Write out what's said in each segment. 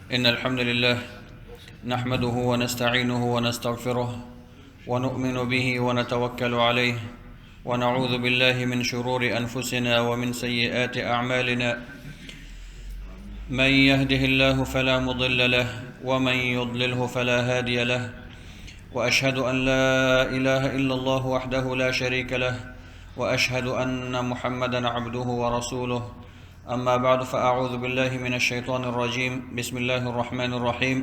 إن الحمد لله نحمده ونستعينه ونستغفره ونؤمن به ونتوكل عليه ونعوذ بالله من شرور أنفسنا ومن سيئات أعمالنا. من يهده الله فلا مضل له ومن يضلله فلا هادي له، وأشهد أن لا إله إلا الله وحده لا شريك له، وأشهد أن محمدا عبده ورسوله. أما بعد، فأعوذ بالله من الشيطان الرجيم. بسم الله الرحمن الرحيم.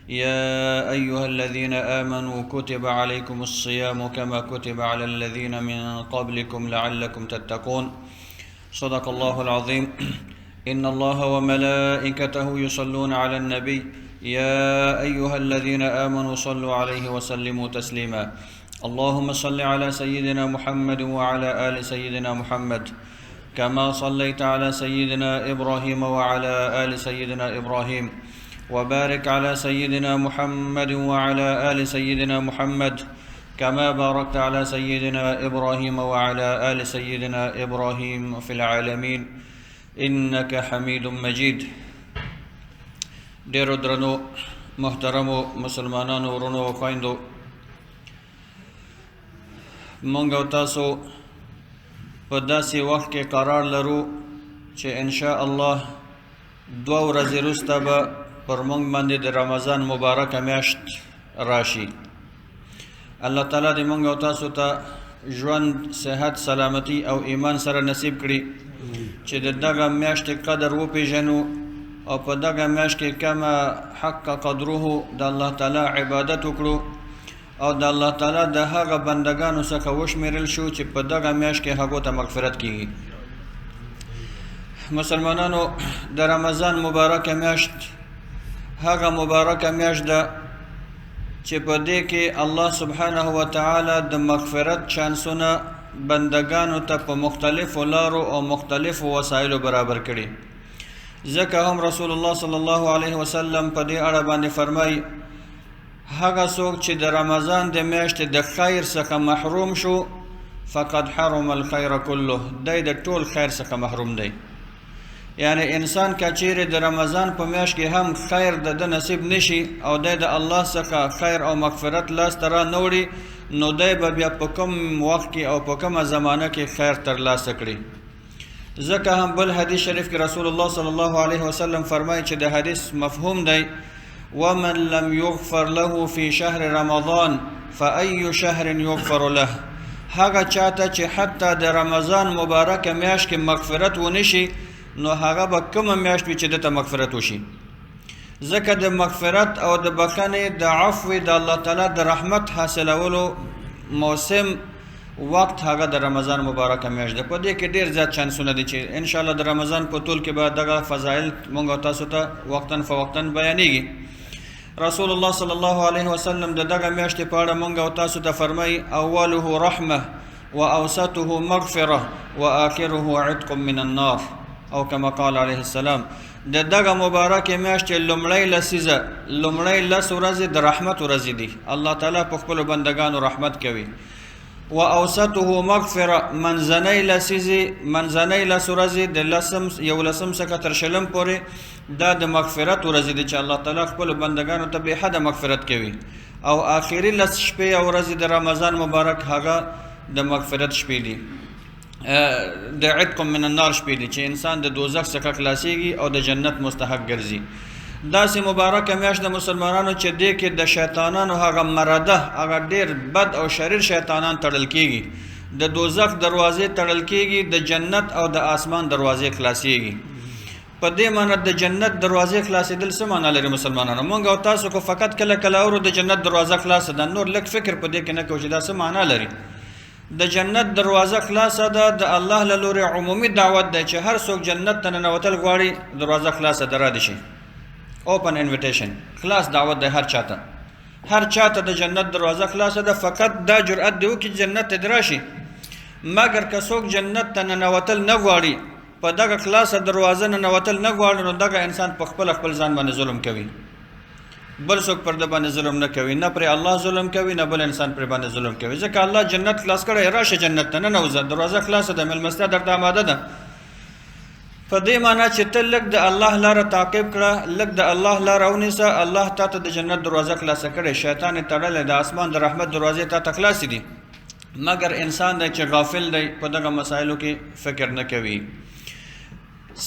يا أيها الذين آمنوا كتب عليكم الصيام كما كتب على الذين من قبلكم لعلكم تتقون. صدق الله العظيم. إن الله وملائكته يصلون على النبي يا أيها الذين آمنوا صلوا عليه وسلموا تسليما. اللهم صل على سيدنا محمد وعلى آل سيدنا محمد كما صليت على سيدنا إبراهيم وعلى آل سيدنا إبراهيم، وبارك على سيدنا محمد وعلى آل سيدنا محمد كما باركت على سيدنا إبراهيم وعلى آل سيدنا إبراهيم في العالمين إنك حميد مجيد. ډیرو درنو محترمو مسلمانانو ورونو او خویندو، مونږ او تاسو په داسې وخت کې قرار لرو چې انشاء الله 2 ورځې وروسته به پر مونږ باندې د رمضان مبارکه میاشت راشي. الله تعالی دې مونږ او تاسو ته ژوند، صحت، سلامتی او ایمان سره نصیب کړي چې د دغه میاشتې قدر وپېژنو او په دغه میاشت کې کمه حق قدره د الله تعالی عبادت وکړو او د الله تعالی د هغه بندگانو څخه وشمیرل شو چې په دغه میاشت کې هغو ته مغفرت کیږي. مسلمانانو، د رمضان مبارکه میاشت هغه مبارکه میاشت ده چې په دې کې الله سبحانه و تعالی د مغفرت چانسونه بندگانو ته په مختلفو لارو او مختلفو وسایلو برابر کړي. ځکه هم رسول الله صلی الله علیه وسلم په دې اړه باندې فرمایي، هغه څوک چې د رمضان د میاشتې د خیر څخه محروم شو فقد حرم الخیر کله، دی د ټول خیر څخه محروم دی. یعنی انسان که چیرې د رمضان په میاشت کې هم خیر د نصیب نشي او دی د الله څخه خیر او مغفرت لاسته را نه وړي، نو دی به بیا په کوم وخت کې او په کومه زمانه کې خیر ترلاسه کړي. ځکه هم بل حدیث شریف کې رسول الله صلی الله علیه وسلم فرمایي چې د حدیث مفهوم دی: ومن لم يغفر له في شهر رمضان فأي شهر يغفر له. هغه چاته چې حتی د رمضان مبارک میاشت کې مغفرت ونشي، نو هغه به کومه میاشت وي چې دته مغفرت وشي. ځکه د مغفرت او د بخښنې د عفو د الله تعالی د رحمت حاصلولو موسم وقت هغه د رمضان مبارک میاشت ده. په دې کې ډیر زیات چانسونه دي چې ان شاء الله د رمضان په طول کې به دغه فضایل مونږ او تاسو ته وقتاً فوقتاً بیانېږي. رسول الله صلی الله علیه وسلم د دغه میاشتې په اړه مونږ او تاسو ته فرمایي: اوله رحمه واوسطه مغفره واخره عتق من النار، او کما قال علیه السلام. د دغه مبارکې میاشتې لومړی لسیزه، لومړی لس ورځې د رحمت ورځې دي. الله تعالی په خپلو بندګانو رحمت کوي. و اوسطه مغفره، منځنۍ لس ورځې د یولسم څخه تر شلم پورې دا د مغفرت ورځې دي چې الله تعالی خپلو بندګانو ته بې حده مغفرت کوي. او آخري لس شپې او ورځې د رمضان مبارک هغه د مغفرت شپې دي، د عتق من النار شپې دي چې انسان د دوزخ څخه خلاصېږي او د جنت مستحق ګرځي. داسې مبارکه میاشت د مسلمانانو چې دې کې د شیطانانو هغه مرده، هغه ډیر بد او شریر شیطانان تړل کېږي، د دوزخ دروازې تړل کېږي، د جنت او د آسمان دروازې خلاصېږي. په دې معنی د جنت دروازې خلاصېدل څه معنی لري مسلمانانو؟ مونږ او تاسو کو فقط کله کله اورو د جنت دروازه خلاصه ده، نور لږ فکر په دې کې نه کوو چې دا څه معنی لري. د جنت دروازه خلاصه ده، د الله له لورې عمومي دعوت دی چې هر څوک جنت ته ننوتل غواړي دروازه خلاصه ده، را دي شي. اوپن انویټیشن، خلاص دعوت دی هر چاته، هر چاته د جنت دروازه خلاصه ده. فقط دا جرأت دی وکړي جنت ته دراشي. مګر که څوک جنت ته ننوتل نه غواړي، په دغه خلاصه دروازه ننوتل نه غواړي، نو دغه انسان په خپل ځان باندې ظلم کوي. بل څوک پر د باندې ظلم نه کوي، نه پر الله ظلم کوي، نه بل انسان پر باندې ظلم کوي. ځکه الله جنت خلاص کړی، راشه جنت ته ننوځه، دروازه خلاصه ده، مېلمستیا درته آماده ده. په دې معنی چې ته لږ د الله لاره تعقیب کړه، لږ د الله لاره ونیسه، الله تا ته د جنت دروازه خلاصه کړې، شیطان یې تړلی، د اسمان د رحمت دروازې تا ته خلاصې دي، مګر انسان دی چې غافل دی، په دغه مسایلو کې فکر نه کوي.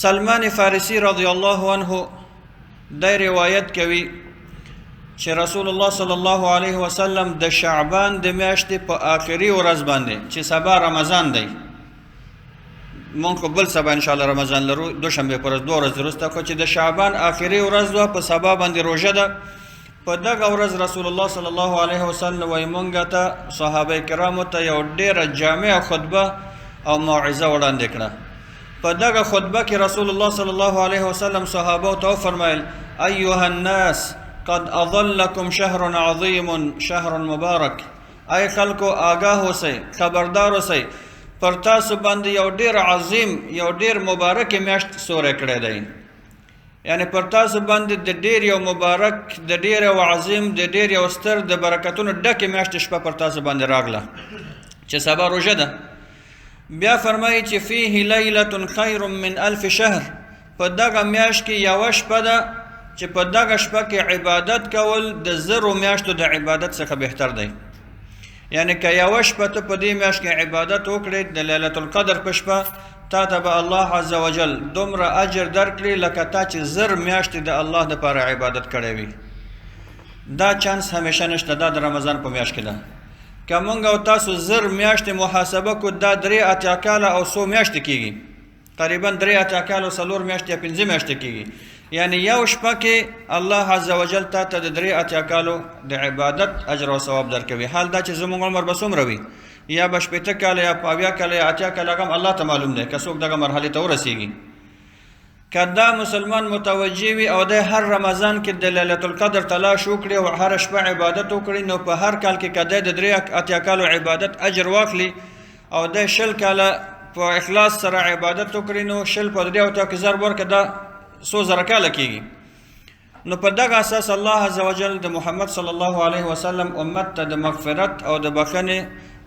سلمان فارسی رضی الله عنه دی روایت کوي چې رسول الله صلی الله علیه وسلم د شعبان د میاشتې په آخري ورځ باندې چې سبا رمضان دی، مونږ خو بل سبا انشاءالله رمضان لرو، دوشنبې پر ورځ 2 ورځې وروسته، خو چې د شعبان آخري ورځ وه په سبا باندې روژه ده، په دغه ورځ رسول الله صلی الله علیه وسلم وایي مونږ ته صحابه کرامو ته یو ډېره جامع خطبه او موعظه وړاندې کړه. په دغه خطبه کې رسول الله صلی الله علیه وسلم صحابه ته وفرمایل ایها الناس قد اضلکم شهر عظیم شهر مبارک، ای خلکو آگاه اوسئ، خبردار اوسئ، پر تاسو باندې یو ډیر عظیم یو ډیر مبارک میاشت سوری کړی دی، یعنی پر تاسو باندې د ډیر یو مبارک، د ډیر یو عظیم، د ډیر یو ستر، د برکتونو ډکې میاشت شپه پر تاسو باندې راغله چې سبا روژه ده. بیا فرمایي چې فیه لیلة خیر من 1000 شهر، په دغه میاشت کې یوه شپه ده چې په دغه شپه کې عبادت کول د 1000 میاشتو د عبادت څخه بهتر دی. یعنی که یوه شپه ته په دې میاشت کې عبادت وکړې د لیلة القدر په شپه، تا ته به الله عز وجل دومره اجر درکړي لکه تا چې 1000 میاشتې د الله دپاره عبادت کړی وي. دا چانس همیشه نشته، دا د رمضان په میاشت کې ده. که مونږ او تاسو 1000 میاشتې محاسبه کو، دا 83 کاله او 100 میاشتې کېږي، تقریبا 83 کاله او 4 میاشتې یا 5 میاشتې کېږي. یعنی یو شپه کې الله عز وجل تا ته د 83 کالو د عبادت اجر او ثواب درکوي. حال دا چې زموږ عمر به څومره وي، یا به 80 کاله یا 80 کاله یا 80 کاله، هم الله ته معلوم دی که څوک دغه مرحلې ته ورسیږي. که دا مسلمان متوجه وي او د هر رمضان کې د لیلة القدر تلاش وکړي او هر شپه عبادت وکړي، نو په هر کال کې که د 83 کالو عبادت اجر واخلي او د 20 کاله په اخلاص سره عبادت وکړي، نو 20 په 83 کې ضرب ورکړه، دا 100,000 کاله کېږي. نو په دغه اساس الله عز وجل د محمد صلی الله علیه وسلم امت ته د مغفرت او د بخښنې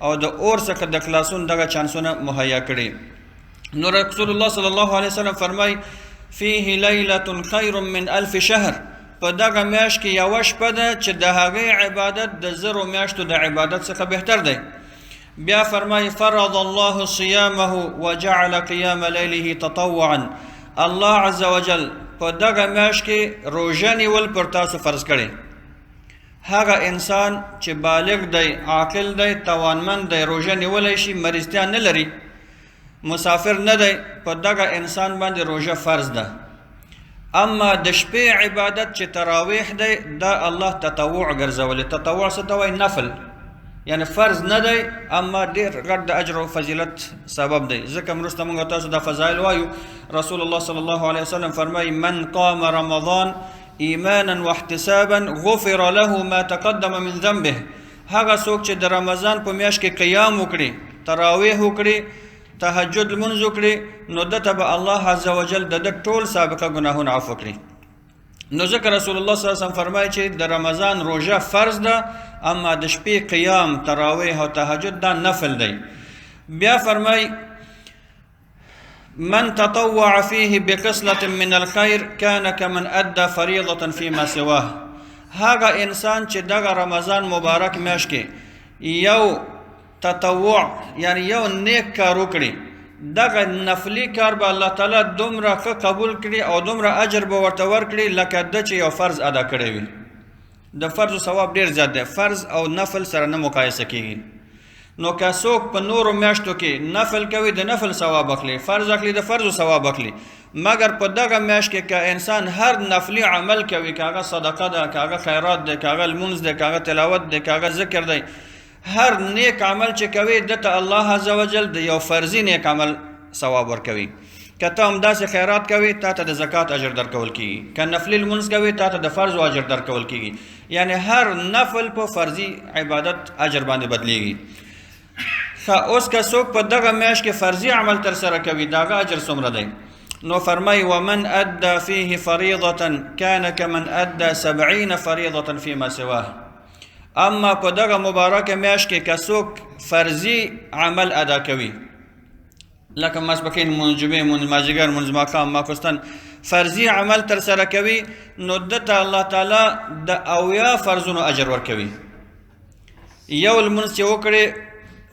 او د اور څخه د خلاصون دغه چانسونه مهیا کړي. نو رسول الله صلی الله علیه وسلم فرمای فیه لیلة خیر من 1000 شهر، په دغه میاشت کې یوه شپه ده چې د هغې عبادت د 1000 میاشتو د عبادت څخه بهتر دی. بیا فرمای فرض الله صیامه وجعل قیام لیله تطوعا، الله عز وجل په دغه میاشت کې روژه نیول پر تاسو فرض کړي. هغه انسان چې بالغ دی، عاقل دی، توانمند دی، روژه نیولی شي، مریضتیا نه لري، مسافر نه دی، په دغه انسان باندې روژه فرض ده. اما د شپې عبادت چې تراویح دی، دا الله تطوع ګرځولی. تطوع څه ته وایي؟ نفل، یعنی فرض نه دی اما ډېر غټ د اجر او فضیلت سبب دی. ځکه وروسته موږ تاسو د فضایل وایو. رسول الله صلی الله علیه وسلم فرمایي من قام رمضان ایمانا واحتسابا غفر له ما تقدم من ذنبه، هغه څوک چې د رمضان په میاشت کې قیام وکړي، تراویح وکړي، تهجد لمونځ وکړي، نو دته به الله عز وجل د ده ټول سابقه ګناهونه عفو کړي. نو ځکه رسول الله صلی الله علیه وسلم فرمایي چې د رمضان روژه فرض ده، اما د شپې قیام، تراویح او تهجد دا نفل دی. بیا فرمایي من تطوع فيه بخصلة من الخير كان كمن أدى فريضة فيما سواه، هغه انسان چې دغه رمضان مبارک میاشت کې یو تطوع یعنی یو نیک کار وکړي، دغه نفلی کار به الله تعالی دومره ښه قبول کړي او دومره اجر به ورته ورکړي لکه ده چې یو فرض ادا کړی وي. د فرض ثواب ډیر زیات دی، فرض او نفل سره نه مقایسه کیږي. نو که څوک په نورو میاشتو کې نفل کوي د نفل ثواب اخلي، فرض اخلي د فرض ثواب اخلي، مګر په دغه میاشت کې که انسان هر نفلی عمل کوي، که هغه صدقه ده، که هغه خیرات ده، که هغه لمونځ ده، که هغه تلاوت ده، که هغه ذکر دی، هر نیک عمل چې کوي دته الله عز وجل د یو فرضي نیک عمل ثواب ورکوي. که ته همداسې خیرات کوي، تا ته د زکات اجر درکول کېږي. که نفلي لمونځ کوي، تا ته د فرض و اجر درکول کېږي. یعنی هر نفل په فرضي عبادت اجر باندې بدلیږي. اوس که څوک په دغه میاشت کې فرضي عمل ترسره کوي، د هغه اجر څومره دی؟ نو فرمایي ومن ادى فيه فریضة كان كمن ادى 70 فریضة فيما سواه. اما په دغه مبارکه میاشت کې که څوک فرضي عمل ادا کوي، لکه ماسپښین مونځ، جمعې مونځ، مازدیګر مونځ، ماښام، ماخوستن فرضي عمل ترسره کوي، نو ده ته الله تعالی د 80 فرضونو اجر ورکوي. یو لمونځ چې وکړې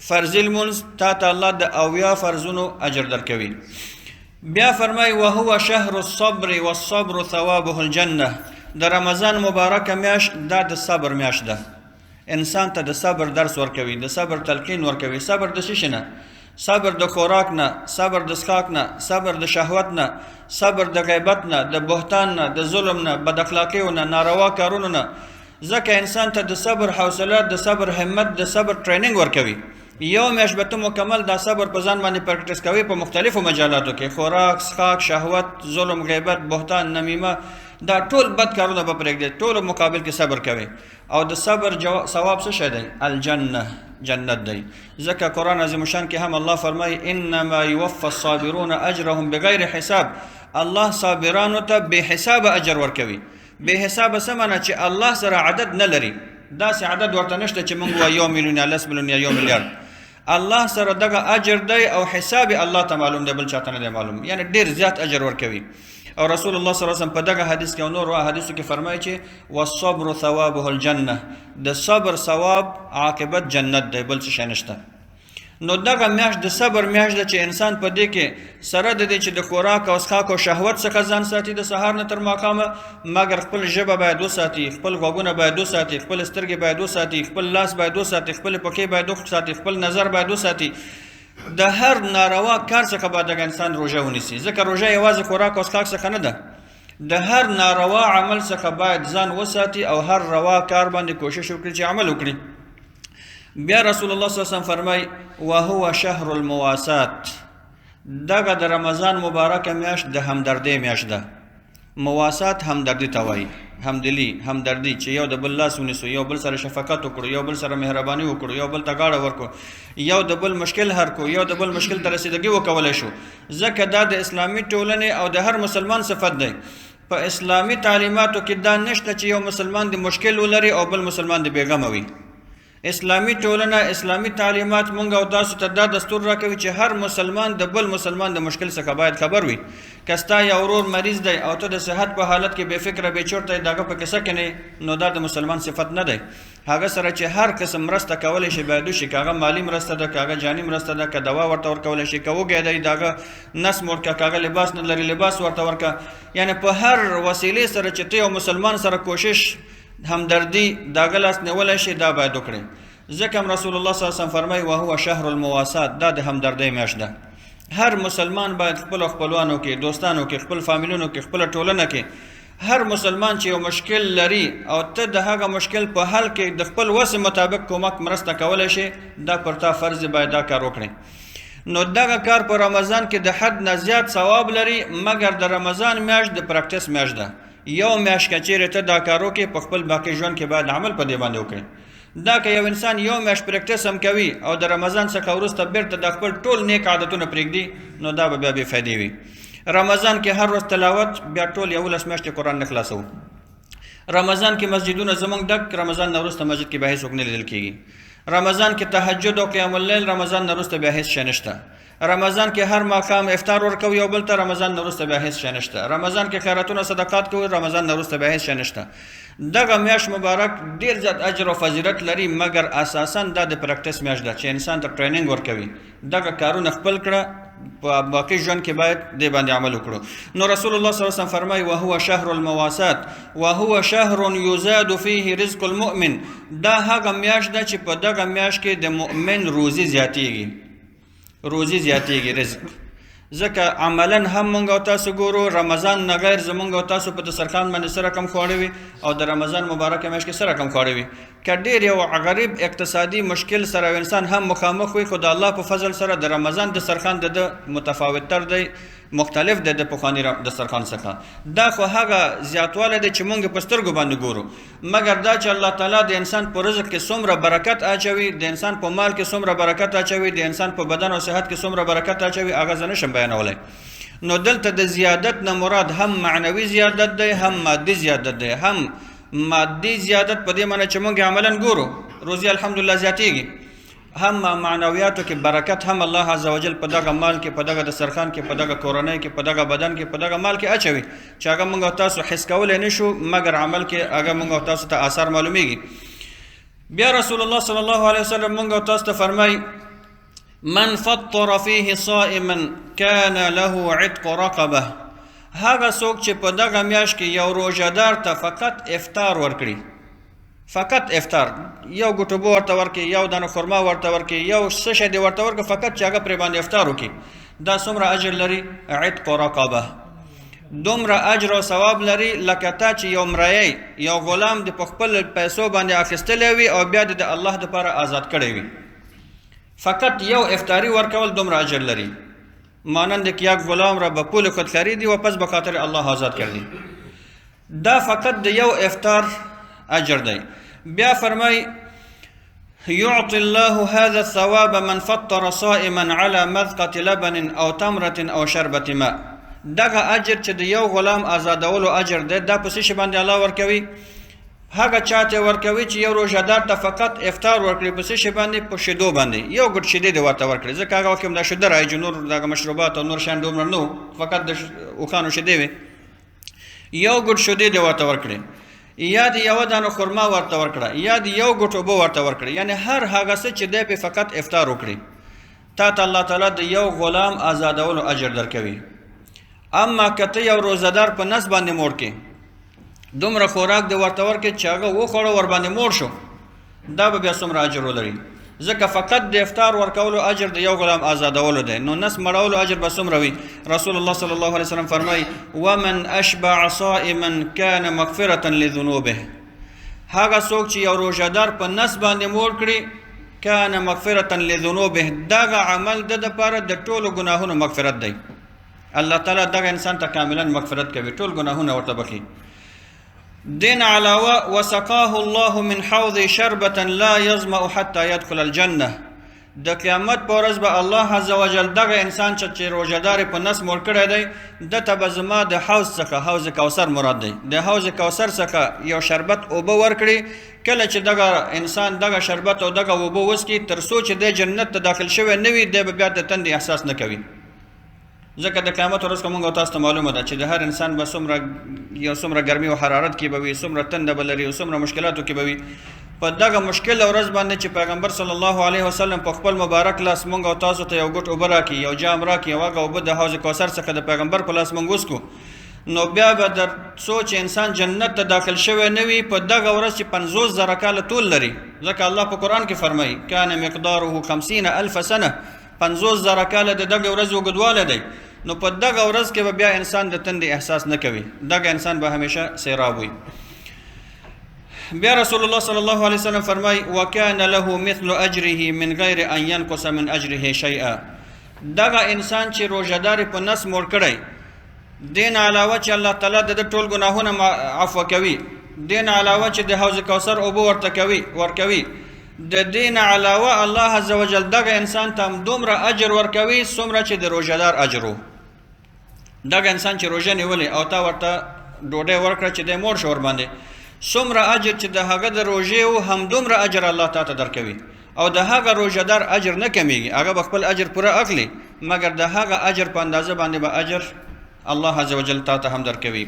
فرضي لمونځ، تا ته الله د 80 فرضونو اجر درکوي. بیا فرمای وهو شهر الصبر والصبر ثوابه الجنه. د رمضان مبارکه میاشت دا د صبر میاشت ده. انسان ته د صبر درس ورکوي، د صبر تلقین ورکوي. صبر د څه نه؟ صبر د خوراک نه، صبر د څښاک نه، صبر د شهوت نه، صبر د غیبت نه، د بهتان نه، د ظلم نه، بد اخلاقیو نه، ناروا کارونو نه. ځکه انسان ته د صبر حوصله، د صبر همت، د صبر ټریننګ ورکوي. یو میاشت به ته مکمل دا صبر په ځان باندې پریکټس کوي په مختلفو مجالاتو کې، خوراک، څښاک، شهوت، ظلم، غیبت، بهتان، نمیمه، دا ټول بد کارونه به پرېږدي، ټولو مقابل کې صبر کوي. او د صبر ثواب څه شی دی؟ الجنه، جنت دی. ځکه قرآن عظیم شان کې هم الله فرمایي انما یوفى الصابرون اجرهم بغیر حساب. الله صابرانو ته بې حسابه اجر ورکوي. بې حسابه څه معنی؟ چې الله سره عدد نه لري، داسې عدد ورته نشته چې موږ وایو 1 میلیون یا 10 میلیون یا 1 میلیارډ. الله سره دغه اجر دی او حساب الله ته معلوم دی، بل چاته نه دی معلوم، یعنی ډیر زیات اجر ورکوي. او رسول الله صلی الله علیه وسلم په دغه حدیث کې او نور حدیثو کې فرمایي چې والصبر ثوابه الجنه. د صبر ثواب عاقبت جنت دی، بل څه شی نشته. نو دغه میاشت د صبر میاشت ده چې انسان په دې کې سره د دې چې د خوراک او څښاک او شهوت څخه ځان ساتي د سهار نه تر ماښامه، مګر خپل ژبه باید وساتي، خپل غوږونه باید وساتي، خپل سترګې باید وساتي، خپل لاس باید وساتي، خپل پښې باید وساتي، خپل نظر باید وساتي. د هر ناروا کار څخه باید دغه انسان روژه ونیسي. ځکه روژه یوازې خوراک او څښاک څخه نه ده، د هر ناروا عمل څخه باید ځان وساتي او هر روا کار باندې کوشش وکړي چې عمل وکړي. بیا رسول الله صلی الله علیه وسلم فرمای وهو شهر المواسات. دغه د رمضان مبارکه میاشت د همدردۍ میاشت ده. مواسات همدردي ته وایي، همدلی، همدردي، چې یو د بل لاس ونیسو، یو بل سره شفقت وکړو، یو بل سره مهرباني وکړو، یو بل ته غاړه ورکړو، یو د بل مشکل حل کړو، یو د بل مشکل ته رسیدګي وکولای شو. ځکه دا د اسلامي ټولنې او د هر مسلمان صفت دی. په اسلامي تعلیماتو کې دا نشته چې یو مسلمان د مشکل ولري او بل مسلمان د بیغمه وي. اسلامي ټولنه، اسلامي تعلیمات مونږ او تاسو ته دا دستور راکوي چې هر مسلمان د بل مسلمان د مشکل څخه باید خبر وي. که ستا یا ورور مریض دی او ته د صحت په حالت کې بې فکره بې چرته دغه په کیسه کې نه، نو دا د مسلمان صفت نه دی. هغه سره چې هر قسم مرسته کولی شي باید وشي، که هغه مالي مرسته ده، که هغه جاني مرسته ده، که دوا ورته ورکولی شي، که وږی دی دغه نس ورکړه، که هغه لباس نه لري لباس ورته ورکړه. یعنی په هر وسیلې سره چې ته یو مسلمان سره کوشش همدردي دغه لاس نیولی شي دا باید وکړي. ځکه رسول الله صلی الله علیه وسلم فرمایي وهو شهر المواسات، دا د همدردۍ میاشت ده. هر مسلمان باید خپل خپلوانو کې، دوستانو کې، خپل فامیلونو کې، خپل ټولنه کې هر مسلمان چې یو مشکل لري او ته د هغه مشکل په حل کې د خپل وس مطابق کومک مرسته کولی شي، دا پر تا فرض باید دا کار وکړي. نو دغه کار په رمضان کې د حد نه زیات ثواب لري، مګر د رمضان میاشت د پریکټس میاشت ده. یو میاشت که چیرې ته دا کار وکړې په خپل باقي ژوند کې باید عمل په دې باندې وکړي. دا که یو انسان یو میاشت پریکټس هم کوي او د رمضان څخه وروسته بیرته د خپل ټول نیک عادتونه پرېږدي، نو دا به بیا بې فایدې وي. رمضان کې هر ورځ تلاوت، بیا ټول 11 میاشتې قرآن نه خلاصوو. رمضان کې مسجدونه زموږ ډک، رمضان نه وروسته مسجد کې بیا هېڅوک نه لیدل کېږي. رمضان کې تهجد او قیام اللیل، رمضان نه وروسته بیا هېڅ شی نشته. رمضان کې هر ماښام افطار ورکوو یو بل ته، رمضان نه وروسته بیا هېڅ شی نشته. رمضان کې خیراتونه صدقات کوو، رمضان نه وروسته بیا هېڅ شی نشته. دغه میاشت مبارک ډیر زیات اجر او فضیلت لري، مګر اساساً دا د پریکټس میاشت ده چې انسان ته ټریننګ ورکوي. دغه کارونه خپل کړه، په باقي ژوند کې باید دې باندې عمل وکړو. نو رسول الله صلی الله علیه وسلم فرمایي وهو شهر المواسات وهو شهر یزاد فیه رزق المؤمن. دا هغه میاشت ده چې په دغه میاشت کې د مؤمن روزي زیاتیږي، روزي زیاتیږي، رزق. ځکه عملا هم مونږ او تاسو ګورو، رمضان نه غیر زمونږ او تاسو په دسترخوان باندې سره کم خواړه وي او د رمضان مبارکه میاشت کې سره کم خواړه وي. که ډېر یو غریب اقتصادي مشکل سره انسان هم مخامخ وي، خو د الله په فضل سره د رمضان دسترخوان د متفاوت تر دی، مختلف دی د پخواني دسترخوان څخه. دا خو هغه زیاتوالی دی چې مونږ په سترګو باندې ګورو، مګر دا چې الله تعالی د انسان په رزق کې څومره برکت اچوي، د انسان په مال کې څومره برکت اچوي، د انسان په بدن او صحت کې څومره برکت اچوي، هغه زه نشم بیانولی. نو دلته د زیادت نه مراد هم معنوي زیادت دی، هم مادي زیادت دی. هم مادي زیادت په دې معنی چې مونږ عملا ګورو روزي الحمدلله زیاتیږي، هم معنویاتو کې برکت هم الله عزوجل په دغه مال کې، په دغه دسترخوان کې، په دغه کورنۍ کې، په دغه بدن کې، په دغه مال کې اچوي چې هغه موږ او تاسو حس کولی نه شو، مګر عمل کې هغه موږ او تاسو ته آثار معلومیږي. بیا رسول الله صلی الله علیه وسلم موږ او تاسو ته فرمایي من فطر فيه صائما كان له عتق رقبه. هغه څوک چې په دغه میاشت کې یو روژهدار ته فقط افطار ورکړي، فقط افطار، یو ګوټوبو ورته ورکړي، یو دانه خرما ورته ورکړي، یو څه شی دې ورته ورکړي، فقط چې هغه پرې باندې افطار وکړي، دا څومره اجر لري؟ عتق رقبه. دومره اجر او ثواب لري لکه تا چې یو مریی، یو غلام د په خپل پیسو باندې اخیستلی وي او بیا د الله دپاره آزاد کړی وي. فقط یو افطاری ورکول دومره اجر لري، مانند که یک غلام را به پول خود خریدی و پس به خاطر الله آزاد کردی. دا فقط د یو افطار اجر دی. بیا فرمای یعطي الله هذا الثواب من فطر صائما على مذقة لبن او تمرة او شربة ماء. دغه اجر چې د یو غلام آزادولو اجر دی، دا په څه شي باندې الله ورکوي؟ هغه چاته ورکوي چې یو روژهدار ته فقط افطار ورکړي، په څه شي باندې؟ په شیدو باندې، یو ګوټ شیدې دې ورته ورکړي، ځکه هغه وخت کې دا شیده رایج، نور دغه مشروبات او نور شیان دومره نه وو، فقط د اوښانو شیدې وې، یو ګوټ شیدې دې ورته ورکړي، یا د یوه دانه خرما ورته ورکړه، یا د یو ګوټ اوبه ورته ورکړي، یعنی هر هغه څه چې دی پې فقط افطار وکړي، تا ته الله تعالی د یو غلام آزادولو اجر درکوي. اما که ته یو روزهدار په نس باندې موړ کې دومره خوراک د ورته ورکړي چې هغه وخوړه ور باندې موړ شو، دا به بیا څومره اجر ولري؟ ځکه فقط د افطار ورکولو اجر د یو غلام آزادولو دی، نو نس مړولو اجر به څومره وي؟ رسول الله صلی الله علیه وسلم فرمایي ومن اشبع صائما کان مغفرة لذنوبه. هغه څوک چې یو روژهدار په نس باندې موړ کړي، کان مغفرة لذنوبه، دغه عمل د دپاره د ټولو ګناهونو مغفرت دی. الله تعالی دغه انسان ته کاملا مغفرت کوي، ټول ګناهونه ورته بخي. دین علاوه وسقاه الله من حوض شربة لا يظمأ حتى يدخل الجنه. د قیامت په ورځ به الله عز وجل دغه انسان چې روژهدار په نس موړ کړی دی، ده ته به زما د حوض څخه، حوض کوثر مراد دی، د حوض کوثر څخه یو شربت اوبه ورکړي. کله چې دغه انسان دغه شربت او دغه اوبه وڅکي، تر څو چې دی جنت ته داخل شوی نه وي، دی به بیا د تندې احساس نه کوي. ځکه د قیامت ورځ که موږ او تاسو ته معلومه ده چې د هر انسان به څومره ګرمي او حرارت کې به وي، څومره تنده به لري او څومره مشکلاتو کې به وي. په دغه مشکل ورځ باندې چې پیغمبر صلی الله علیه وسلم په خپل مبارک لاس موږ او تاسو ته یو ګوټ اوبه راکړي، یو جام راکړي، او هغه اوبه د حوض کوثر څخه د پیغمبر په لاس موږ وڅکو، نو بیا به در څو چې انسان جنت ته داخل شوی نه وي، په دغه ورځ چې 50,000 کاله طول لري، ځکه الله په قرآن کې فرمایي کان مقداره 50,000 سنه، 50,000 کاله د دغه ورځ اوږدوالی دی. نو په دغه ورځ کې به بیا انسان د تندې احساس نه کوي، دغه انسان به همیشه سیراب وي. بیا رسول الله صلی الله علیه وسلم فرمای وکان له مثل اجره من غیر ان ينقص من اجره شیئا. دغه انسان چې روژهدار په نس موړ کړی، دین علاوه چې الله تعالی د ټول ګناهونه عفو کوي، دین علاوه چې د حوض کوثر اوبه ورکوي، د دین علاوه الله عز وجل دغه انسان ته دومره اجر ورکوي څومره چې د روژهدار اجر و. دغه انسان چې روژه نیولې او تا ورته ډوډۍ ورکړه چې دی موړ شو ورباندې، څومره اجر چې د هغه د روژې و، همدومره اجر الله تا ته درکوي، او د هغه روژهدار اجر نه کمیږي، هغه به خپل اجر پوره اخلي، مګر د هغه اجر په اندازه باندې به اجر الله عز وجل تا ته هم درکوي.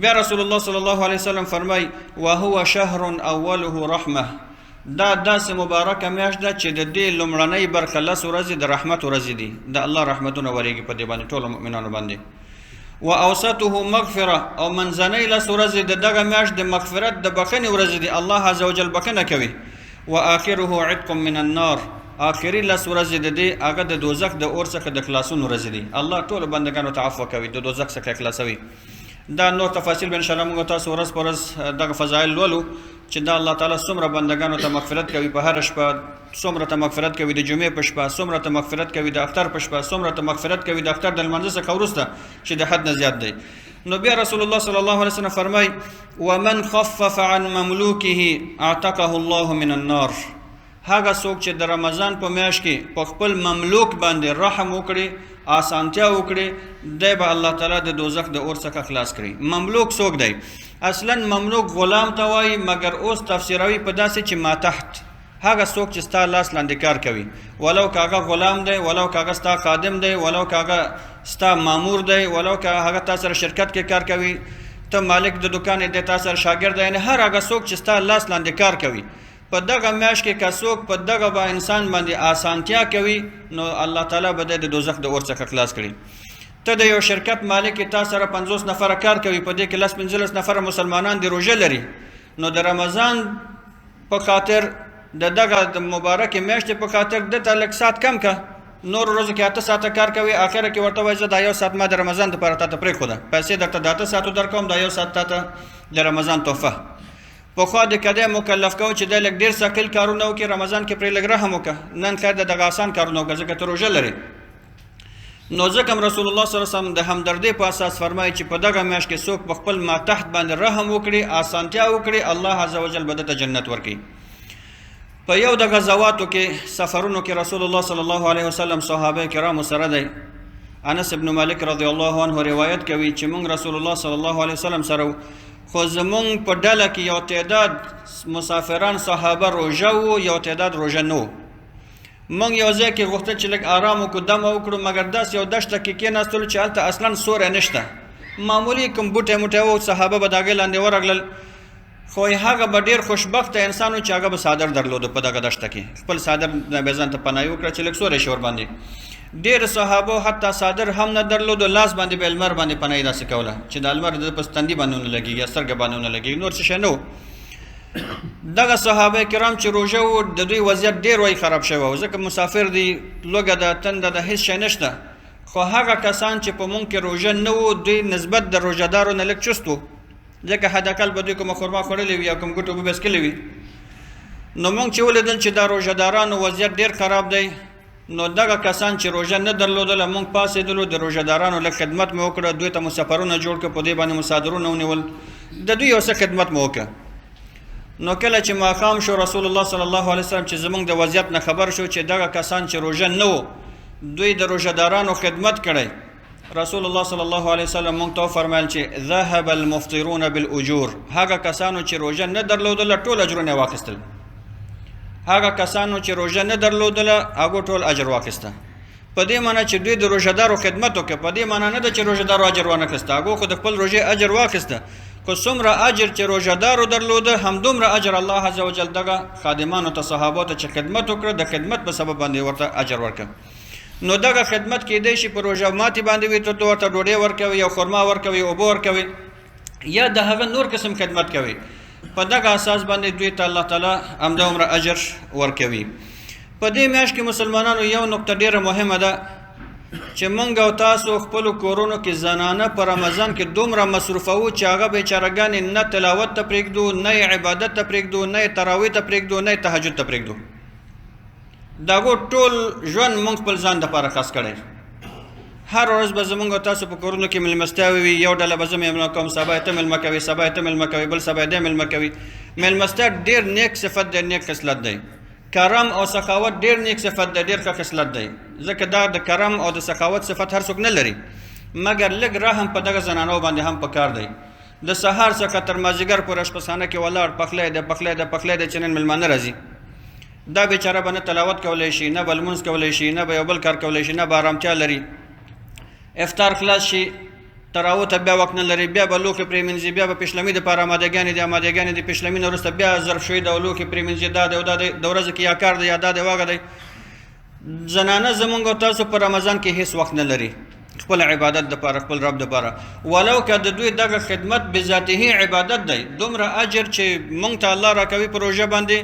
بیا رسول الله صلی الله علیه وسلم فرمای وهو شهر اوله رحمه. دا داسې مبارکه میاشت ده چې د دې لومړنۍ برخه 10 ورځې د رحمت ورځې دي، د الله رحمتونه ورېږي په دې باندې ټولو مؤمنانو باندې. و اوسطه مغفره، او منځنۍ 10 ورځې د دغه میاشت د مغفرت د بخښنې ورځې دي، الله عز وجل بخښنه کوي. و آخره عتق من النار، آخري 10 ورځې د دې هغه د دوزخ د اور څخه د خلاصون ورځې دي، الله ټولو بندګانو ته عفو کوي، د دوزخ څخه خلاصوي. دا نور تفاصیل به انشاءالله موږ تاسو ورځ په ورځ دغه فضایل لولو چې دا الله تعالی څومره بندګانو ته مغفرت کوي په هره شپه، څومره ته مغفرت کوي د جمعې په شپه، څومره ته مغفرت کوي د اختر په شپه، څومره ته مغفرت کوي د اختر د لمانځه څخه وروسته چې د حد نه زیات دی. نو بیا رسول الله صلی الله علیه وسلم فرمای ومن خفف عن مملوکه اعتقه الله من النار. هغه څوک چې د رمضان په میاشت کې په خپل مملوک باندې رحم وکړي، آسانتیا وکړي، دی به الله تعالی د دوزخ د اور څخه خلاص کړي. مملوک څوک دی؟ اصلا مملوک غلام ته وایي، مګر اوس تفسیروي په داسې چې ما تحت، هغه څوک چې ستا لاس لاندې کار کوي، ولو که هغه غلام دی، ولو که هغه ستا خادم دی، ولو که هغه ستا مامور دی، ولو که هغه تا سره شرکت کې کار کوي، ته مالک د دکان دی، تا سره شاګرد دی، یعنې هر هغه څوک چې ستا لاس لاندې کار کوي په دغه میاشت کې که څوک په دغه به انسان باندې اسانتیا کوي نو الله تعالی به د دوزخ د اور څخه خلاص کړي. ته د یو شرکت مالک تا سره 50 نفره کار کوي، په دې کې 15 نفره مسلمانان دی روژه لري، نو د رمضان په خاطر د دغه د مبارکې میاشتې په خاطر دته لږ ساعت کم که، نور ورځو کې 8 ساعته کار کوي، اخره کې ورته وایي زه دا 1 ساعت ما د رمضان دپاره تا ته پرېښوده، پیسې درته د 8 ساعتو درکوم، دا 1 ساعت تا ته د رمضان تحفه. پخوا د کدی مکلف کو چې د لږ ډېر ثقیل کارونه وکړي، رمضان کې پرې لږ رحم وکړه، نن خیر د دغه آسان کارونه وکړه ځکه ته روژه لري. نو ځکه رسول الله صلی الله علیه وسلم د همدردۍ په اساس فرمایي چې په دغه میاشت کې څوک په خپل ماتحت باندې رحم وکړي، اسانتیا وکړي، الله عز وجل به دته جنت ورکړي. په یو د غزواتو کې سفرونو کې رسول الله صلی الله علیه وسلم صحابه کرامو سره دی. انس ابن مالک رضی الله عنه روایت کوي چې موږ رسول الله صلی الله علیه وسلم سره خو زمونږ په ډله کې یو تعداد مسافران صحابه روژه وو، یو تعداد روژه نه وو. موږ یو ځای کې غوښتل چې لږ ارام وکړو، دمه وکړو، مګر داسې یو دشته کې کېناستلو چې هلته اصلا سوری نشته، معمولي کوم بوټی موټی وو، صحابه به د هغې لاندې ورغلل، خو هغه به ډېر خوشبخته انسان و چې هغه به څادر درلوده په دغه دشته کې، خپل څادر به ځان ته پناهي وکړه چې لږ سوری شي ورباندې. ډېر صحابو حتی څادر هم نه درلودو، لاس باندې به لمر باندې پناهي داسې کوله چې د لمر د په تندي باندې ونه لګېږي یا سترګه باندې ونه لګېږي، نور څه شی نه و. دغه صحابه کرام چې روژه وو د دوی وضعیت ډېر وایي خراب شوی و، ځکه مسافر دي، لوږه ده، تنده ده، هېڅ شی نشته. خو هغه کسان چې په مونږ کې روژه نه وو دوی نسبت د روژهدارو نه لږ چست وو، ځکه حداقل به دوی کومه خرما خوړلې وي یا کوم ګوټ اوبه به څښلې وي. نو مونږ چې ولیدل چې دا روژهدارانو وضعیت ډېر خراب دی، نو دغه کسان چې روژه نه درلودله مونږ پاڅېدلو، د روژهدارانو لږ خدمت مې وکړه، دوی ته مو سفرونه جوړ کړه، په دې باندې مصادرونه ونیول، د دوی یو څه خدمت مو وکړه. نو کله چې ماښام شو رسول الله صلی الله علیه وسلم چې زمونږ د وضعیت نه خبر شو چې دغه کسان چې روژه نه وو دوی د روژهدارانو خدمت کړی، رسول الله صلی الله علیه وسلم مونږ ته وفرمایل چې ذهب المفطرون بالاجور، هغه کسانو چې روژه نه درلودله ټول اجرونه یې واخیستل، هغه کسانو چې روژه نه درلودله هغو ټول اجر واخیسته. په دې معنی چې دوی د روژهدارو خدمت وکړه، په دې معنی نه ده چې روژهدارو اجر وانه خیسته، هغو خو د خپل روژې اجر واخیسته، خو څومره اجر چې روژهدارو درلوده همدومره اجر الله عز وجل دغه خادمانو ته صحابو ته چې خدمت وکړه د خدمت په سبب باندې ورته اجر ورکړه. نو دغه خدمت کېدی شي په روژه ماتې باندې وي، ته ورته ډوډۍ ورکوي یا خرما ورکوي، اوبه ورکوي، یا د هغه نور قسم خدمت کوي، په دغه اساس باندې دوی ته الله تعالی همدومره اجر ورکوي. په دې میاشت کې مسلمانانو یو نقطه ډېره مهمه ده چې موږ او تاسو خپلو کورونو کې زنانه په رمضان کې دومره مصروفوو چې هغه بیچارهګانې نه تلاوت ته پرېږدو، نه یې عبادت ته پرېږدو، نه یې تراویح ته پرېږدو، نه یې تهجد ته پرېږدو. د هغو ټول ژوند موږ خپل ځان دپاره خاص کړی. هر ورځ به زموږ او تاسو په کورونو کې مېلمستیاوې وي، یو ډله به زه مېلمه کوم، سبا یې ته مېلمه کوي، سبا یې ته مېلمه کوي، بل سبا یې دی مېلمه کوي. مېلمستیا ډېر نیک صفت دی، نیک خصلت دی. کرم او سخاوت ډېر نیک صفت دی، ډېر ښه خصلت دی، ځکه دا د کرم او د سخاوت صفت هر څوک نه لري، مګر لږ رحم په دغه زنانو باندې هم پکار دی. د سهار څخه تر مازدیګر پورې اشپزخانه کې ولاړ پخلی دی پخلی دی پخلی دی چې نن مېلمانه راځي، دا بیچاره به نه تلاوت کولی شي، نه به لمونځ کولی شي، نه به یو بل کار کولی شي، نه به ارامتیا لري. افطار خلاص شي تراویح ته بیا وخت نه لري، بیا به لوښي پرېمینځي، بیا به پېشلمي دپاره امادګیانې دي، امادګیانې د پېشلمي نه وروسته بیا ظرف شوي ده او لوښي پرېمینځي، دا دی او دا دی، د ورځې کې یا کار دی یا دا دی واغه دی. زنانه زمونږ او تاسو په رمضان کې هېڅ وخت نه لري خپل عبادت دپاره، خپل رب دپاره، ولو که د دوی دغه خدمت بذاته عبادت دی، دومره اجر چې مونږ ته الله راکوي په روژه باندې،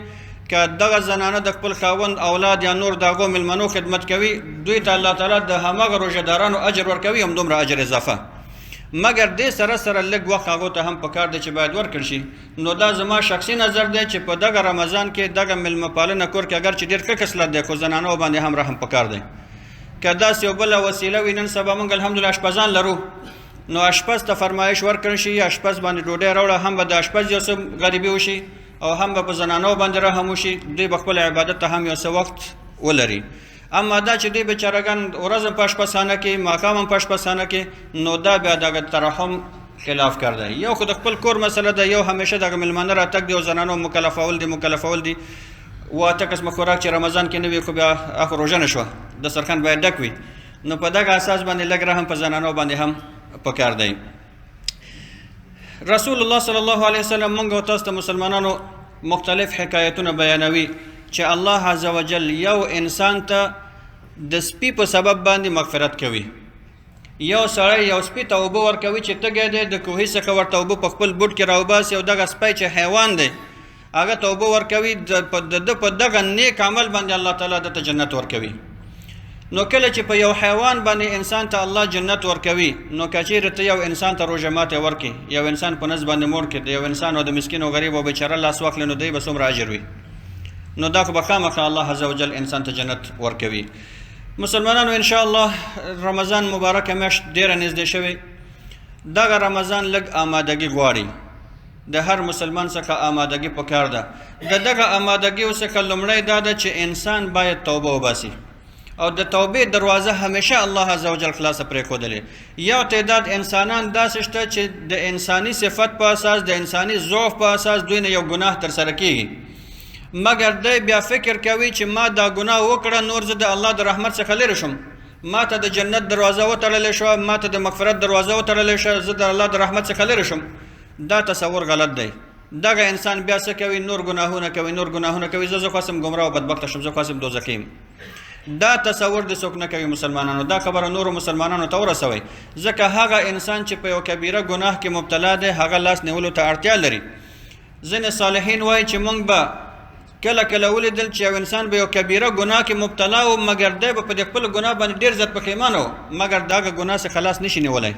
که دغه زنانه د خپل خاوند اولاد یا نور د هغو مېلمنو خدمت کوي، دوی ته الله تعالی د همغه روژهدارانو اجر ورکوي، هم دومره اجر اضافه. مګر دې سره سره لږ وخت هغو ته هم پکار دی چې باید ورکړل شي. نو دا زما شخصي نظر دی چې په دغه رمضان کې دغه مېلمه پالنه کور کې اگر چې ډېر ښه خصلت دی، خو زنانو باندې هم رحم پکار دی. که داسې یو بله وسیله وي، نن سبا موږ الحمدلله اشپزان لرو، نو اشپز ته فرمایش ورکړل شي، اشپز باندې ډوډۍ راوړه، هم به د اشپز یو څه غریبي وشي او هم به په زنانو باندې رحم وشي، دوی به خپل عبادت ته هم یو څه وخت ولري. اما دا چې دوی بیچارهګان ورځ هم په اشپزخانه کې، ماښام هم په اشپزخانه کې، نو دا بیا دغه ترحم خلاف کار دی. یو خو د خپل کور مسله ده، یو همیشه دغه مېلمانه راتګ دی او زنانو مکلفول دي واته قسمه خوراک چې رمضان کې نه وي خو بیا اخر روژه نه شوه دسترخوان باید ډک وي نو په دغه اساس باندې لږ رحم په زنانو باندې هم پکار دی رسول الله صلی الله علیه وسلم موږ او تاسو ته مسلمانانو مختلف حکایتونه بیانوي چې الله عز وجل یو انسان ته د سپي په سبب باندې مغفرت کوي یو سړی یو سپي ته اوبه ورکوي چې تږی دی د کوهي څخه ورته اوبه په خپل بوټ کې راوباسي او دغه سپی چې حیوان دی هغه ته اوبه ورکوي د په دغه نیک عمل باندې الله تعالی دته جنت ورکوي نو کله چې په یو حیوان باندې انسان ته الله جنت ورکوي نو که چیرې ته یو انسان ته روژه ماتې ورکړي یو انسان په نس باندې موړ کړي د یو انسان او د مسکین او غریب او بیچاره لاس واخلي نو دی به څومره اجر وي نو دا خو به خامخا الله عز وجل انسان ته جنت ورکوي مسلمانانو ان شاء الله رمضان مبارکه میاشت ډیره نږدې شوې دغه رمضان لږ آمادګي غواړي د هر مسلمان څخه آمادګي پکار ده دغه آمادګي څخه لومړی دا ده چې انسان باید توبه وباسي او د توبې دروازه همیشه الله عز وجل خلاصه پرېښودلې یو تعداد انسانان داسې شته چې د انساني صفت په اساس د انساني ضعف په اساس دوی نه یو ګناه ترسره کیږي مګر دی بیا فکر کوي چې ما دا ګناه وکړه نور زه د الله د رحمت څخه لرې شم ما ته د جنت دروازه وتړلی شوه ما ته د مغفرت دروازه وتړلی شوه زه د الله د رحمت څخه لرې شم دا تصور غلط دی دغه انسان بیا څه کوي نور ګناهونه کوي زه خو هسم ګمراه او بدبخته شم زه خو هسم دوزخي یم دا تصور د څوک نه کوي مسلمانانو دا خبره نورو مسلمانانو ته ورسوئ ځکه هغه انسان چې په یو کبیره ګناه کې مبتلا دی هغه لاس نیولو ته اړتیا لري ځینې صالحین وایي چې موږ به کله کله ولیدل چې یو انسان به یو کبیره ګناه کې مبتلا و مګر دی به په دې خپل ګناه باندې ډېر زیات پښیمانه و مګر دغه ګناه څخه خلاص نشي نیولی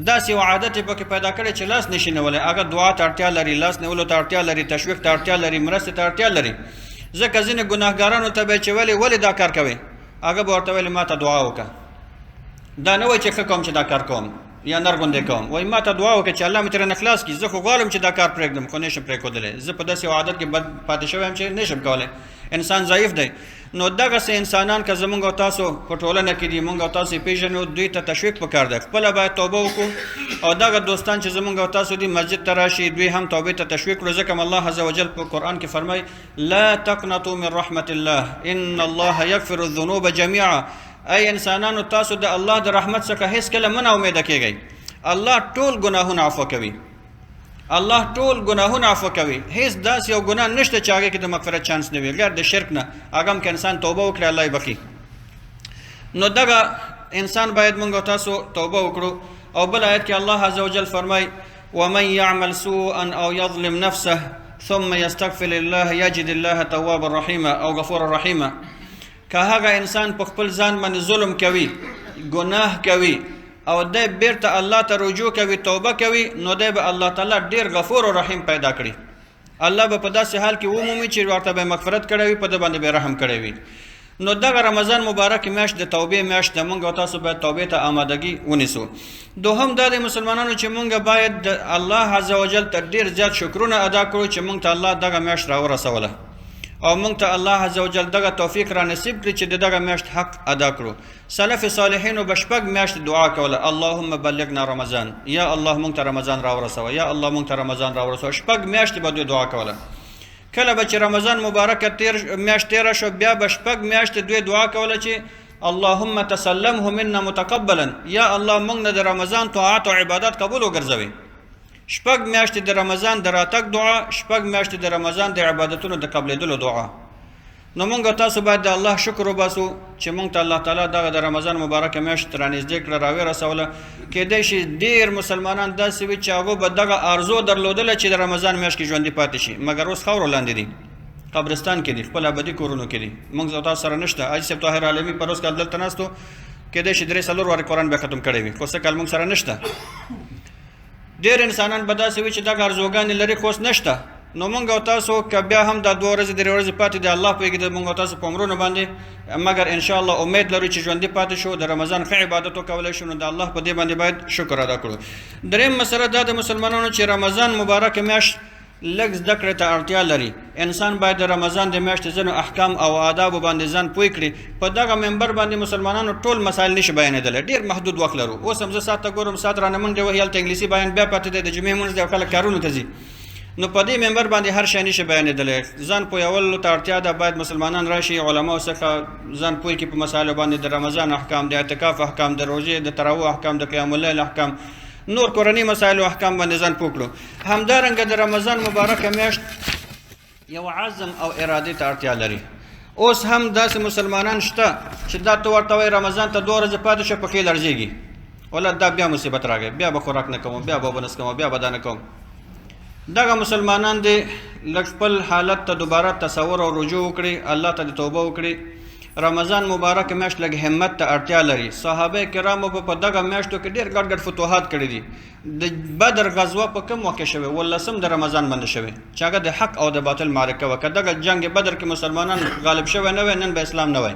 داسې یو عادت یې پکې پیدا کړی چې لاس نشي نیولی هغه دعا ته اړتیا لري لاس نیولو ته اړتیا لري تشویق ته اړتیا لري مرستې ته اړتیا لري ځکه ځینې ګناهګارانو ته به چې ولې دا کار کوي هغه به ورته ویلې ما ته دعا وکړه دا نه وایي چې ښه کوم چې دا کار کوم یا نرغوندې کوم وایي ما ته دعا وکړه چې الله مې ترې نه خلاص کړي زه خو غواړم چې دا کار پرېږدم خو نشم پرېښودلی زه په داسې یو عادت کې بد پاتې شوی یم چې نشم کولی انسان ضعیف دی نو دغسې انسانان که زمونږ او تاسو په ټولنه کې دي مونږ او تاسو یې پېژنو دوی ته تشویق پکار دی خپله باید توبه وکړو او دغه دوستان چې زمونږ او تاسو دي مسجد ته راشي دوی هم توبې ته تشویق کړو ځکه الله عز وجل په قرآن کې فرمایي لا تقنطوا من رحمت الله ان الله یغفر الذنوب جمیعا ای انسانانو تاسو د الله د رحمت څخه هیڅکله مه ناامیده کیږئ الله ټول ګناهونه عفو کوي الله ټول ګناهونه عفو کوي هیڅ داسې یو ګناه نشته چې هغې کې د مغفرت چانس نه وي غیر د شرک نه هغه هم که انسان توبه وکړي الله یې بخي نو دغه انسان باید موږ او تاسو توبه وکړو او بل آیت کې الله عز وجل فرمای ومن يعمل سوءا او يظلم نفسه ثم يستغفر الله يجد الله توابا رحيما او غفورا رحيما که هغه انسان په خپل ځان باندې ظلم کوي ګناه کوي او دی بیرته الله ته رجوع کوي توبه کوي نو دی به الله تعالی ډیر غفور او رحیم پیدا کړي الله به په داسې حال کې ومومي چې ورته به مغفرت کړی وي په ده باندې به رحم کړی وي نو دغه رمضان مبارک میاشت د توبې میاشت ده موږ او تاسو باید توبې ته آمادګي ونیسو دوهم دا د مسلمانانو چې موږ باید د الله عز وجل ته ډیر زیات شکرونه ادا کړو چې موږ ته الله دغه میاشت راورسوله او موږ ته الله عز وجل دغه توفیق را نصیب کړي چې دغه میاشت حق ادا کړو سلف صالحینو به شپږ میاشت دعا کوله اللهم بلغنا رمضان یا الله موږ ته رمضان راورسوه یا الله موږ ته رمضان راورسوه شپږ میاشتې به دوی دعا کوله کله به چې رمضان مبارکه میاشت تېره شو بیا به شپږ میاشتې دوی دعا کوله چې اللهم تسلمه منا متقبلا یا الله موږ نه د رمضان طاعت او عبادت قبول وګرځوي شپږ میاشتې د رمضان د راتګ دعا شپږ میاشتې د رمضان د عبادتونو د قبلېدلو دعا نو موږ تاسو باید د الله شکر وباسو چې موږ ته الله تعالی دغه د رمضان مبارکه میاشت رانږدې کړه راورسوله کیدای شي ډېر مسلمانان داسې وي چې هغو به دغه آرزو درلودله چې د رمضان میاشت کې ژوندي پاتې شي مګر اوس خاورو لاندې دي قبرستان کې دي خپل ابدي کورونو کې دي موږ تاسو سره نشته حاجي صاحب طاهر عالمي پر اوس کال دلته ناستو کیدای شي 3 څلور وارې قرآن به ختم کړی وي خو څه کال موږ سره نشته ډېر انسانان به داسې وي چې دغه ارزوګانې لري خو اوس نشته نو موږ او تاسو که بیا هم دا 2 ورځې 3 ورځې پاتې دی الله پوهېږي د موږ او تاسو په عمرونو باندې مګر انشاءالله امید لرو چې ژوندي پاتې شو د رمضان ښه عبادت وکولی شو نو د الله په دې باندې باید شکر ادا کړو درېیم مسله دا د مسلمانانو چې رمضان مبارکه میاشت لږ زده کړې ته اړتیا لري انسان باید د رمضان د میاشتې ځینو احکام او آدابو باندې ځان پوه کړي په دغه منبر باندې مسلمانانو ټول مسایل نشي بیانېدلی ډېر محدود وخت لرو اوس هم زه ساعت ته ګورم ساعت رانه منډې وهي هلته انګلیسي بیان بیا پاتې دی د جمعې لمونځ دی او خلک کارونو ته ځي نو په دې منبر باندې هر شی نشي بیانېدلی. ځان پوهولو ته اړتیا ده، باید مسلمانان راشي، علماو څخه ځان پوه کړي په مسایلو باندې، د رمضان احکام، د اعتکاف احکام، د روژې د تراویح احکام، د قیام اللیل احکام، نور کورني مسایلو احکام باندې ځان پوه کړو. همدارنګه د رمضان مبارکه میاشت یو عزم او ارادې ته اړتیا لري. اوس هم داسې مسلمانان شته چې دا ته ورته وایي رمضان ته 2 ورځې پاتې شه، پکې لړزېږي، ولله دا بیا مصیبت راغی، بیا به خوراک نه کوم، بیا به اوبه نه څښم، بیا به دا نه کوم. دغه مسلمانان دې لږ خپل حالت ته دوباره تصور او رجوع وکړي، الله ته د توبه وکړي. رمضان مبارک میاشت لږ همت ته اړتیا لري. صحابه کرامو په دغه میاشتو کې ډېر ګډ ګډ فتوحات کړي دي. د بدر غزوه په کوم وخت شوې؟ 18 د رمضان باندې شوې، چې هغه د حق او د باطل معرکه وه. که دغه جنگ بدر کې مسلمانان غالب شوی نه وای، نن به اسلام نه وای.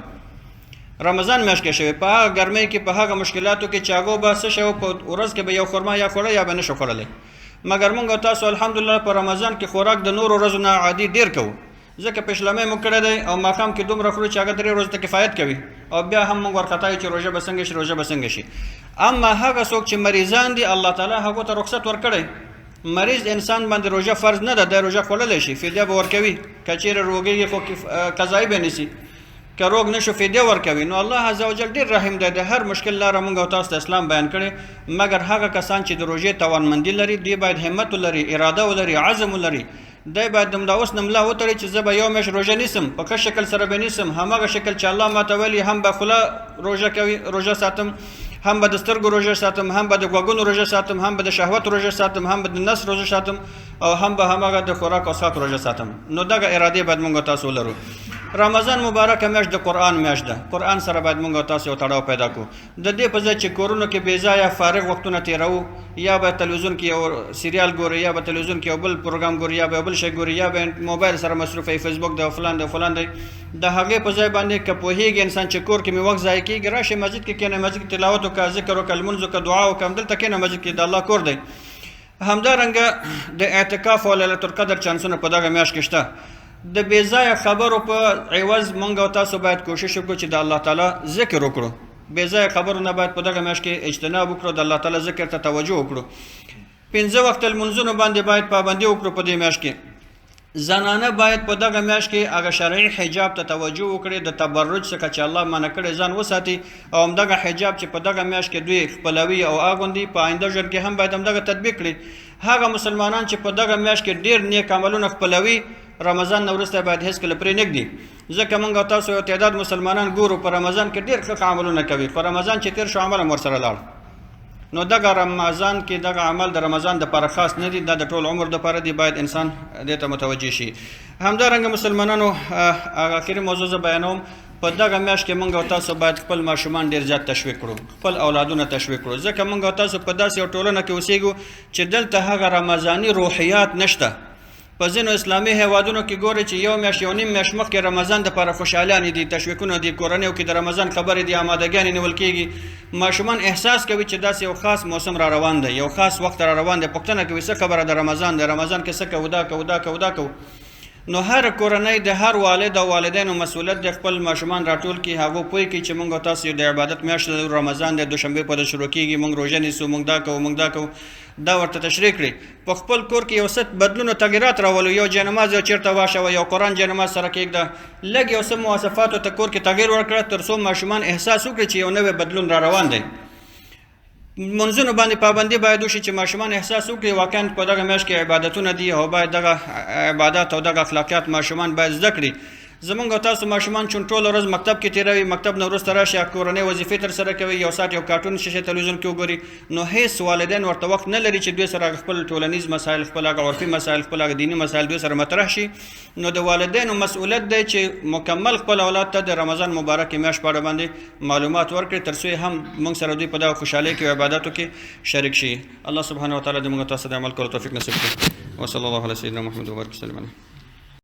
رمضان میاشت کې شوې، په هغه ګرمۍ کې، په هغه مشکلاتو کې چې هغو به څه شو، په ورځ کې به یو خرما یا خوړه یا به نه شو خوړلی. مګر موږ تاسو الحمدلله په رمضان کې خوراک د نورو ورځو نه عادي ډېر کوو، ځکه پېشلمی مو کړی دی او ماښام کې دومره خورو چې هغه 3 ورځو ته کفایت کوي، او بیا هم موږ ورخطا یو چې روژه به څنګه شي، روژه به څنګه شي. اما هغه څوک چې مریضان دي، الله تعالی هغو ته رخصت ورکړی. مریض انسان باندې روژه فرض نه ده، دی روژه خوړلی شي، فدیه به ورکوي. که چېرې روږېږي خو قضایي به نیسي، که روغ نشو فدیه ورکوي. نو الله عز وجل ډېر رحیم دی، د هر مشکل لاره موږ او تاسو ته اسلام بیان کړی. مګر هغه کسان چې د روژې توانمندي لري، دوی باید همت ولري، اراده ولري، عزم ولري. دی باید همدا اوس نه ملا وتړي چې زه به یو میاشت روژه نیسم، په ښه شکل سره به نیسم، هماغه شکل چې الله ماته ویلي، هم به خوله روژه ساتم، هم به د سترګو روژه ساتم، هم به د غوږونو روژه ساتم، هم به د شهوت روژه ساتم، هم به د نس روژه ساتم، او هم به هماغه د خوراک او څښاک روژه ساتم. نو دغه ارادې باید موږ تاسو ولرو. رمضان مبارکه میاشت د قرآن میاشت ده. قرآن سره باید موږ تاسو یو تړاو پیدا کړو. د دې په ځای چې کورونو کې بې ځایه فارغ وختونه تېروو، یا به تلویزیون کې یو سیریال ګوري، یا به تلویزیون کې یو بل پروګرام ګوري، یا به یو بل شی ګوري، یا به موبایل سره مصروف وي، فیسبوک دی، فلان دی، فلان دی. د هغې په ځای باندې که پوهېږي انسان چې کور کې مې وخت ضایع کېږي، راشي مسجد کې کښېنئ، مسجد کې تلاوت وکړه، ذکر وکړه، لمونځ وکړه، دعا وکړه، همدلته کښېنه، مسجد کې د الله کور دی. همدارنګه د اعتکاف او لیلة القدر چانسونه په دغه میاشت کې شته. د بې ځایه خبرو په عوض موږ او تاسو باید کوشش وکړو چې د الله تعالی ذکر وکړو. بې ځایه خبرو نه باید په دغه میاشت کې اجتناب وکړو، د الله تعالی ذکر ته توجه وکړو. 5 وخت لمونځونو باندې باید پابندي وکړو په دې میاشت کې. زنانه باید په دغه میاشت کې هغه شرعي حجاب ته توجه وکړي، د تبرج څخه چې الله منع کړی ځان وساتي، او همدغه حجاب چې په دغه میاشت کې دوی خپلوي او اغوندي، په آینده ژوند کې هم باید همدغه تطبیق کړي. هغه مسلمانان چې په دغه میاشت کې ډېر نیک عملونه خپلوي، رمضان نه وروسته باید هېڅکله پرې نږدي. ځکه موږ او تاسو یو تعداد مسلمانان ګورو په رمضان کې ډېر ښه عملونه کوي، په رمضان چې تېر شو عمل هم ورسره لاړ. نو دغه رمضان کې دغه عمل د رمضان دپاره خاص نه دي، دا د ټول عمر دپاره دی، باید انسان دې ته متوجه شي. همدارنګه مسلمانانو هغه اخري موضوع زه بیانوم. په دغه میاشت کې موږ او تاسو باید خپل ماشومان ډېر زیات تشویق کړو، خپل اولادونه تشویق کړو، ځکه موږ او تاسو په داسې یو ټولنه کې اوسېږو چې دلته هغه رمضاني روحیات نشته. په ځینو اسلامي هیوادونو کې ګورئ چې یو میاشت یو نیم میاشت مخکې رمضان دپاره خوشحالانې دي، تشویقونه دي، کورنیو کې د رمضان خبرې دي، آمادګیانې نیول کېږي. ماشومان احساس کوي چې داسې یو خاص موسم را روان دی، یو خاص وخت را روان دی، پوښتنه کوي څه خبره د رمضان دی، رمضان کې څه کوو، دا کوو، دا کوو، دا کوو. نو هر کورنۍ د هر والد او والدینو مسؤلیت د خپل ماشومان راټول کړي، هغو پوه کړي چې موږ تاسو د عبادت میاشت رمضان دی، دوشنبې په شروع کېږي، موږ روژه نیسو، موږ دا کوو، موږ دا کوو. دا ورته تشریح کړي. په خپل کور کې یو څه بدلون او تغیرات راولو، یو جنماز یو چېرته واچوه، یو قرآن جنماز سره کېږده، لږ یو څه مواصفاتو ته کور کې تغییر ورکړه، تر څو ماشومان احساس وکړي چې یو نوی بدلون را روان دی. منځونو باندې پابندي باید وشي چې ماشومان احساس وکړي واقعا په دغه میاشت کې عبادتونه دي، او باید دغه عبادات او دغه اخلاقیات ماشومان باید زده کړي. زمونږ او تاسو ماشومان چون ټوله ورځ مکتب کې تېروي، مکتب نه وروسته راشي کورنۍ وظیفې ترسره کوي، یو ساعت یو کارټون شیشه تلویزیون کې وګوري، نو هېڅ والدین ورته وخت نه لري چې دوی سره خپل ټولنیز مسایل، خپل هغه عرفي مسایل، خپل هغه دیني مسایل دوی سره مطرح شي. نو د والدینو مسؤلیت دی چې مکمل خپل اولاد ته د رمضان مبارک میاشت په اړه باندې معلومات ورکړي، تر څو هم موږ سره دوی په دغه خوشحالۍ کې او عباداتو کې شریک شي. الله سبحانه وتعالی دې موږ تاسو د عمل کولو توفیق نصیب کړي. وصلی الله علی سیدنا محمد و بارک وسلم.